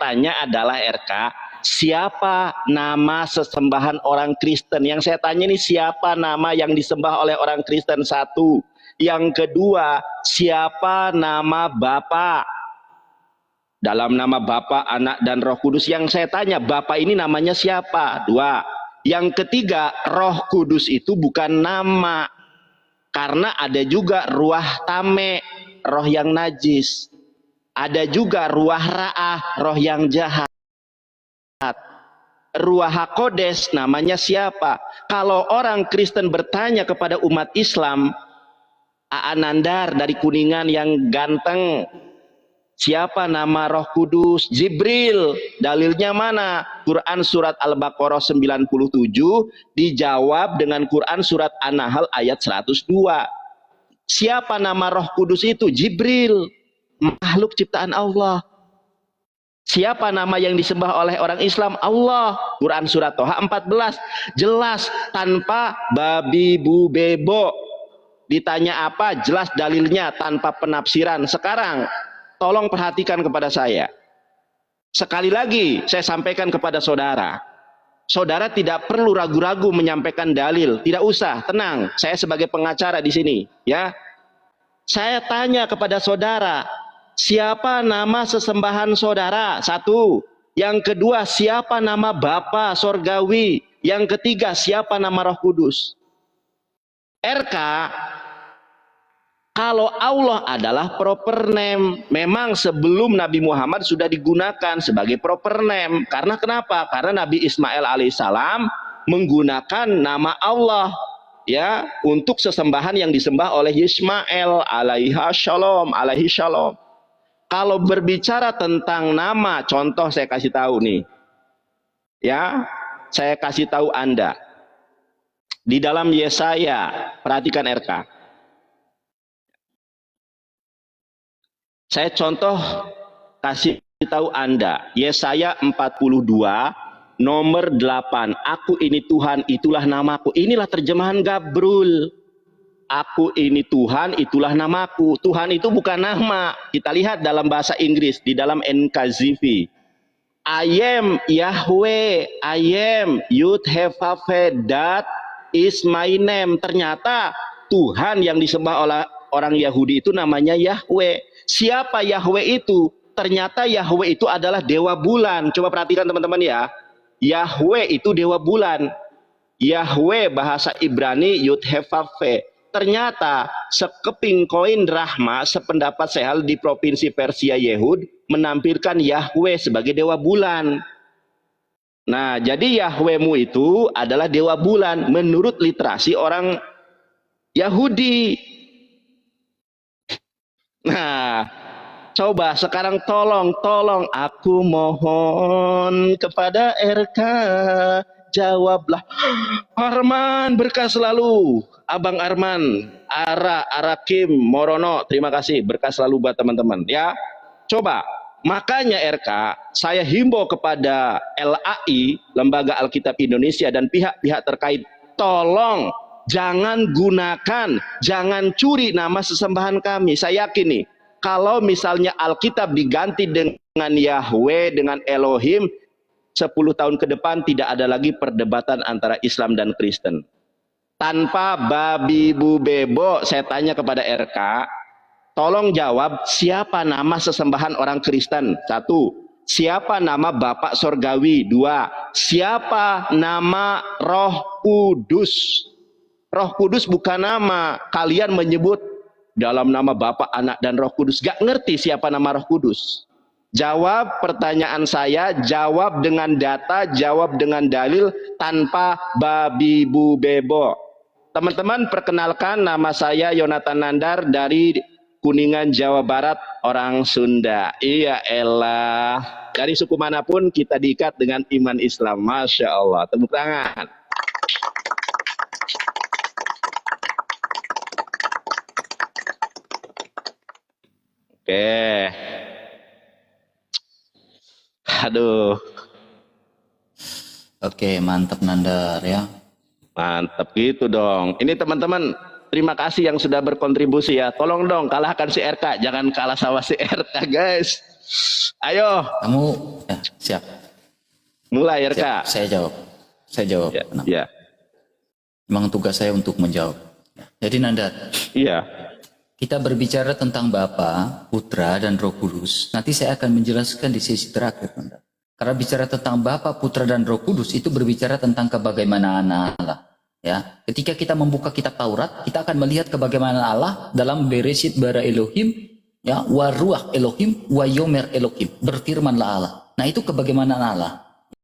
tanya adalah RK, siapa nama sesembahan orang Kristen? Yang saya tanya ini siapa nama yang disembah oleh orang Kristen? Satu. Yang kedua, siapa nama Bapa? Dalam nama Bapa, Anak, dan Roh Kudus. Yang saya tanya, Bapa ini namanya siapa? Dua. Yang ketiga, Roh Kudus itu bukan nama. Karena ada juga ruah tame, roh yang najis. Ada juga ruah ra'ah, roh yang jahat. Ruah hakodes namanya siapa? Kalau orang Kristen bertanya kepada umat Islam, Nandar dari Kuningan yang ganteng, siapa nama Roh Kudus? Jibril. Dalilnya mana? Quran surat Al-Baqarah 97 dijawab dengan Quran surat An-Nahl ayat 102. Siapa nama Roh Kudus itu? Jibril, makhluk ciptaan Allah. Siapa nama yang disembah oleh orang Islam? Allah. Quran surat Toha 14. Jelas, tanpa babi bu bebo. Ditanya apa? Jelas dalilnya, tanpa penafsiran. Sekarang, tolong perhatikan kepada saya. Sekali lagi, saya sampaikan kepada saudara. Saudara tidak perlu ragu-ragu menyampaikan dalil. Tidak usah, tenang. Saya sebagai pengacara di sini, ya. Saya tanya kepada saudara, siapa nama sesembahan saudara? Satu. Yang kedua, siapa nama Bapa Sorgawi? Yang ketiga, siapa nama Roh Kudus? RK, kalau Allah adalah proper name, memang sebelum Nabi Muhammad sudah digunakan sebagai proper name. Karena kenapa? Karena Nabi Ismail alaihissalam menggunakan nama Allah, ya, untuk sesembahan yang disembah oleh Ismail alaihi shalom. Kalau berbicara tentang nama, contoh saya kasih tahu nih, ya, saya kasih tahu Anda di dalam Yesaya, perhatikan RK. Saya contoh kasih tahu Anda, Yesaya 42 nomor 8, aku ini Tuhan, itulah namaku. Inilah terjemahan Gabrul. Aku ini Tuhan, itulah namaku. Tuhan itu bukan nama. Kita lihat dalam bahasa Inggris, di dalam NKJV. I am Yahweh, I am Yud Hevave, that is my name. Ternyata Tuhan yang disembah oleh orang Yahudi itu namanya Yahweh. Siapa Yahweh itu? Ternyata Yahweh itu adalah dewa bulan. Coba perhatikan teman-teman ya. Yahweh itu dewa bulan. Yahweh bahasa Ibrani Yud Hevave. Ternyata sekeping koin drahma sependapat sehal di provinsi Persia Yehud menampilkan Yahweh sebagai dewa bulan. Nah, jadi Yahwehmu itu adalah dewa bulan menurut literasi orang Yahudi. Nah, coba sekarang tolong aku mohon kepada RK, jawablah. Arman berkah selalu. Abang Arman, Arakim, Morono, terima kasih, berkah selalu buat teman-teman ya. Coba, makanya RK, saya himbau kepada LAI, Lembaga Alkitab Indonesia, dan pihak-pihak terkait, tolong jangan gunakan, jangan curi nama sesembahan kami. Saya yakin nih, kalau misalnya Alkitab diganti dengan Yahweh, dengan Elohim, 10 tahun ke depan tidak ada lagi perdebatan antara Islam dan Kristen. Tanpa babi bu bebo, saya tanya kepada RK, tolong jawab siapa nama sesembahan orang Kristen? Satu, siapa nama Bapak Sorgawi? Dua, siapa nama Roh Kudus? Roh Kudus bukan nama. Kalian menyebut dalam nama Bapa, Anak, dan Roh Kudus. Gak ngerti siapa nama Roh Kudus. Jawab pertanyaan saya, jawab dengan data, jawab dengan dalil, tanpa babi bu bebo. Teman-teman, perkenalkan, nama saya Yonatan Nandar dari Kuningan, Jawa Barat, orang Sunda. Iya elah, dari suku manapun kita diikat dengan iman Islam. Masya Allah, tepuk tangan. Oke. Aduh. Oke, mantap Nandar ya. Mantap gitu dong. Ini teman-teman, terima kasih yang sudah berkontribusi ya. Tolong dong kalahkan si RK, jangan kalah sama si RK guys. Ayo. Kamu Ya, siap. Mulai Siap. RK. Saya jawab. Saya jawab. Ya, Kenapa? ya, Memang tugas saya untuk menjawab. Jadi Nanda, iya. kita berbicara tentang Bapa, Putra, dan Roh Kudus. Nanti saya akan menjelaskan di sesi terakhir, Nanda. Karena bicara tentang Bapa, Putra, dan Roh Kudus itu berbicara tentang kebagaimanaan Allah. Ya, ketika kita membuka kitab Taurat, kita akan melihat kebagaimanaan Allah dalam Bereshit bara Elohim, ya, wa ruach Elohim, wa yomer Elohim. Berfirmanlah Allah. Nah, itu kebagaimanaan Allah.